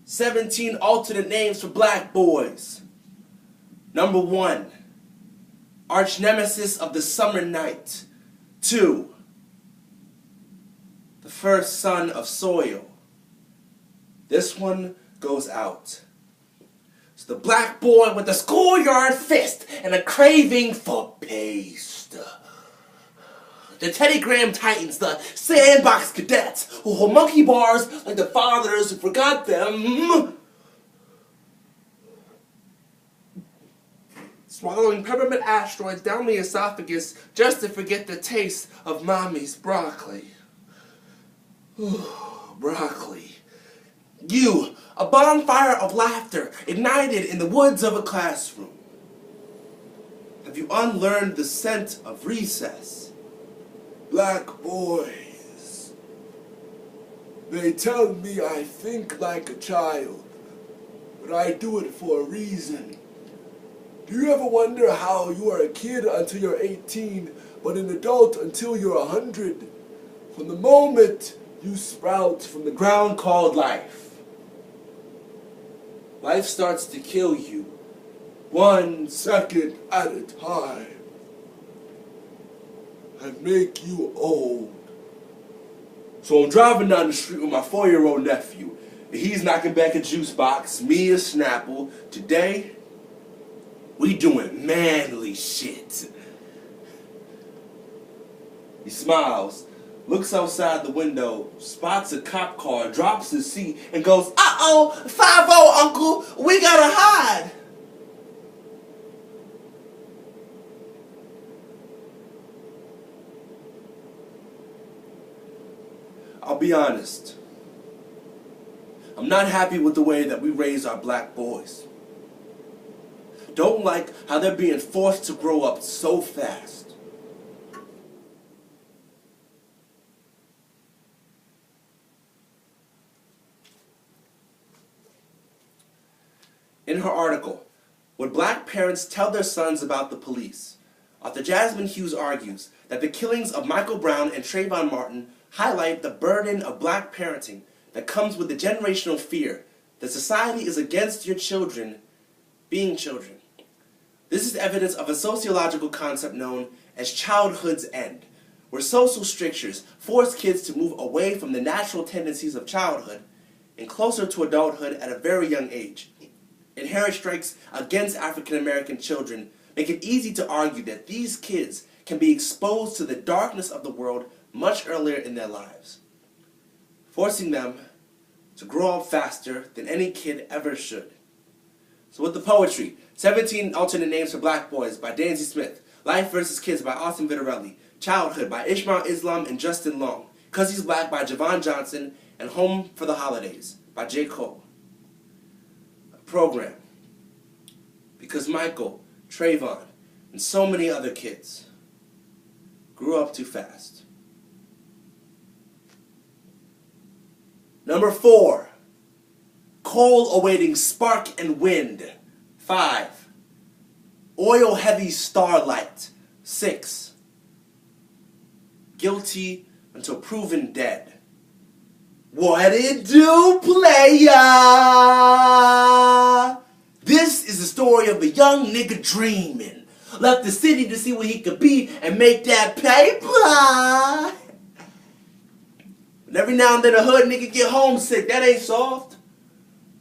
17 alternate names for black boys. Number 1, arch nemesis of the summer night. 2, the first son of soil. This one goes out. It's the black boy with the schoolyard fist and a craving for paste. The Teddy Graham Titans, the sandbox cadets who hold monkey bars like the fathers who forgot them. Swallowing peppermint asteroids down the esophagus just to forget the taste of mommy's broccoli. Ooh, broccoli. You, a bonfire of laughter ignited in the woods of a classroom. Have you unlearned the scent of recess? Black boys. They tell me I think like a child, but I do it for a reason. Do you ever wonder how you are a kid until you're 18, but an adult until you're 100? From the moment you sprout from the ground called life. Life starts to kill you, 1 second at a time, and make you old. So I'm driving down the street with my 4-year-old nephew, and he's knocking back a juice box, me a Snapple. Today, we doing manly shit. He smiles, looks outside the window, spots a cop car, drops his seat, and goes, "Uh-oh, 5-0, uncle, we gotta hide." I'll be honest. I'm not happy with the way that we raise our black boys. Don't like how they're being forced to grow up so fast. In her article, Would Black Parents Tell Their Sons About the Police?, author Jasmine Hughes argues that the killings of Michael Brown and Trayvon Martin highlight the burden of black parenting that comes with the generational fear that society is against your children being children. This is evidence of a sociological concept known as childhood's end, where social strictures force kids to move away from the natural tendencies of childhood and closer to adulthood at a very young age. Inherent strikes against African American children make it easy to argue that these kids can be exposed to the darkness of the world much earlier in their lives, forcing them to grow up faster than any kid ever should. So with the poetry, 17 alternate names for black boys by Danzy Smith, Life vs. Kids by Austin Vittorelli, Childhood by Ishmael Islam and Justin Long, 'Cause He's Black by Javon Johnson, and Home for the Holidays by J. Cole. A program because Michael, Trayvon, and so many other kids grew up too fast. Number 4, coal awaiting spark and wind. 5, oil heavy starlight. 6, guilty until proven dead. What it do, playa? This is the story of a young nigga dreaming. Left the city to see what he could be and make that paper. But every now and then a hood nigga get homesick. That ain't soft.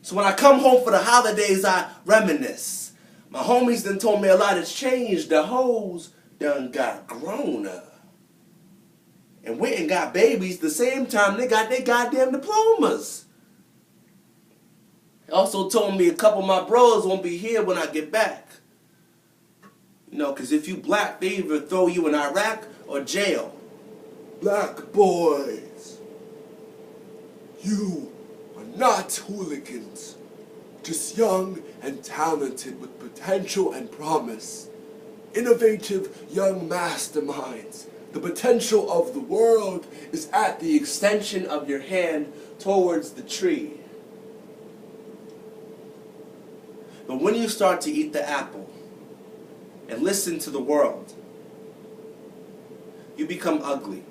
So when I come home for the holidays, I reminisce. My homies done told me a lot has changed. The hoes done got grown up and went and got babies the same time they got their goddamn diplomas. He also told me a couple of my bros won't be here when I get back. You know, because if you black, they either throw you in Iraq or jail. Black boys, you are not hooligans, just young and talented with potential and promise. Innovative young masterminds. The potential of the world is at the extension of your hand towards the tree. But when you start to eat the apple and listen to the world, you become ugly.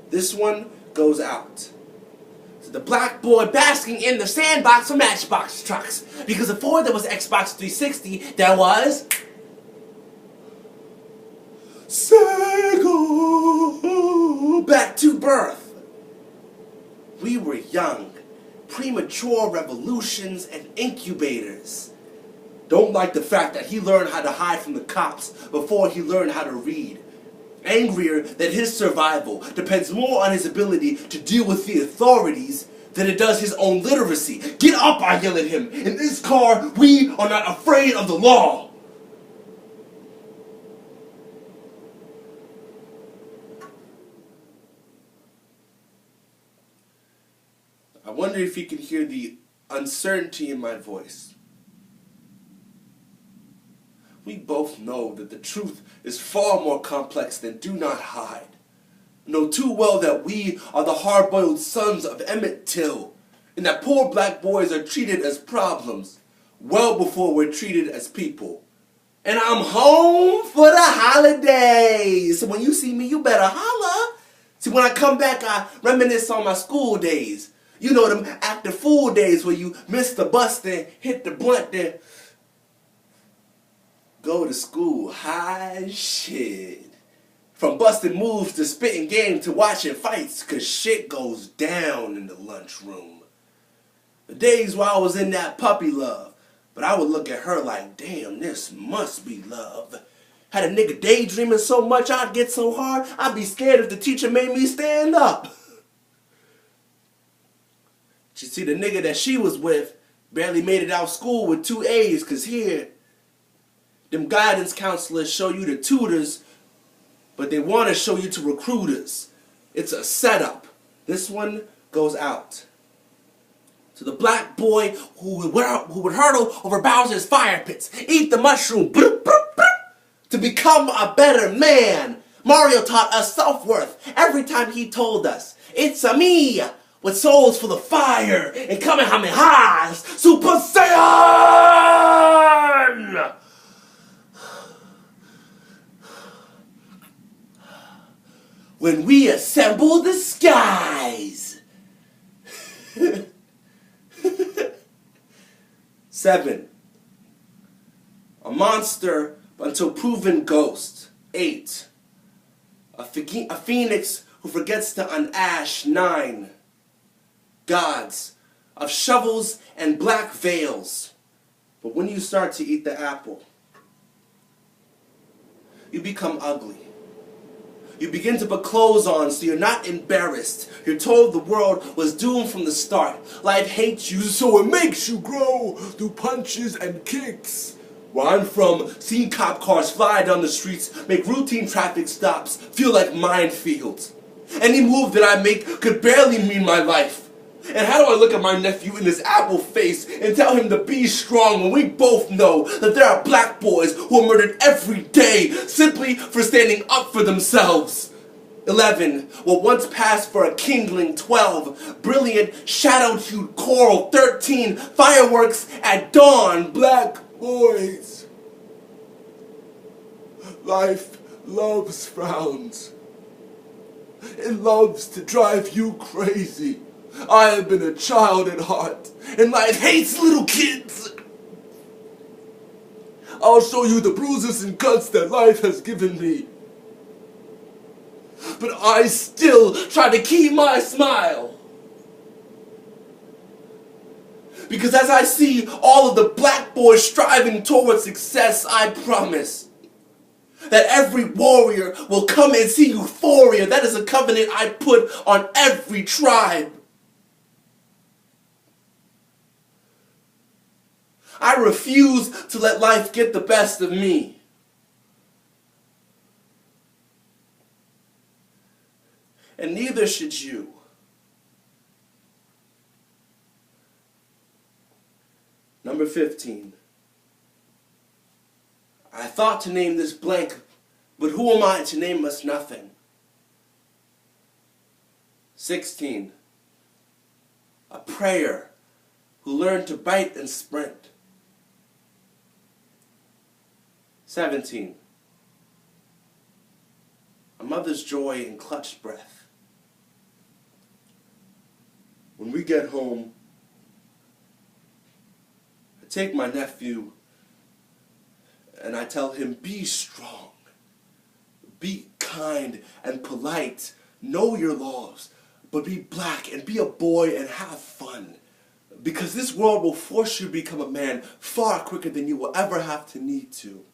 This one goes out to the black boy basking in the sandbox of Matchbox trucks. Because before there was Xbox 360, there was Sega. Back to birth. We were young, premature revolutions and incubators. Don't like the fact that he learned how to hide from the cops before he learned how to read. Angrier that his survival depends more on his ability to deal with the authorities than it does his own literacy. Get up, I yell at him. In this car, we are not afraid of the law. I wonder if you can hear the uncertainty in my voice. We both know that the truth is far more complex than do not hide. Know too well that we are the hard-boiled sons of Emmett Till, and that poor black boys are treated as problems well before we're treated as people. And I'm home for the holidays. So when you see me, you better holla. See, when I come back, I reminisce on my school days. You know, them act the fool days where you miss the bus, then hit the blunt, then go to school high shit. From busting moves to spitting game to watching fights, cause shit goes down in the lunchroom. The days where I was in that puppy love, but I would look at her like, damn, this must be love. Had a nigga daydreaming so much I'd get so hard, I'd be scared if the teacher made me stand up. You see, the nigga that she was with barely made it out of school with 2 A's, cause here, them guidance counselors show you the tutors, but they want to show you to recruiters. It's a setup. This one goes out to the black boy who would hurdle over Bowser's fire pits, eat the mushroom, to become a better man. Mario taught us self-worth every time he told us, "It's a me with souls full of fire and Kamehamehas, Super Saiyan!" When we assemble the skies. 7. A monster until proven ghost. 8. A phoenix who forgets to unash. 9. Gods of shovels and black veils. But when you start to eat the apple, you become ugly. You begin to put clothes on so you're not embarrassed. You're told the world was doomed from the start. Life hates you so it makes you grow through punches and kicks. Where I'm from, seeing cop cars fly down the streets make routine traffic stops feel like minefields. Any move that I make could barely mean my life. And how do I look at my nephew in his apple face and tell him to be strong when we both know that there are black boys who are murdered every day simply for standing up for themselves? 11. What once passed for a kindling. 12. Brilliant shadow-hued coral. 13. Fireworks at dawn. Black boys. Life loves frowns. It loves to drive you crazy. I have been a child at heart, and life hates little kids. I'll show you the bruises and cuts that life has given me. But I still try to keep my smile. Because as I see all of the black boys striving towards success, I promise that every warrior will come and see euphoria. That is a covenant I put on every tribe. I refuse to let life get the best of me. And neither should you. Number 15. I thought to name this blank, but who am I to name us nothing? 16. A prayer who learned to bite and sprint. 17. A mother's joy in clutched breath. when we get home, I take my nephew and I tell him, be strong, be kind and polite, know your laws, but be black and be a boy and have fun. Because this world will force you to become a man far quicker than you will ever have to need to.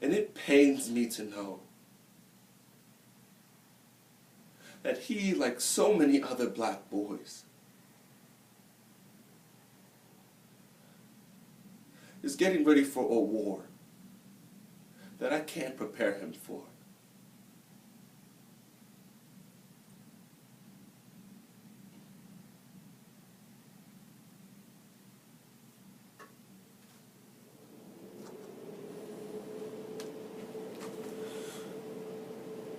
And it pains me to know that he, like so many other black boys, is getting ready for a war that I can't prepare him for.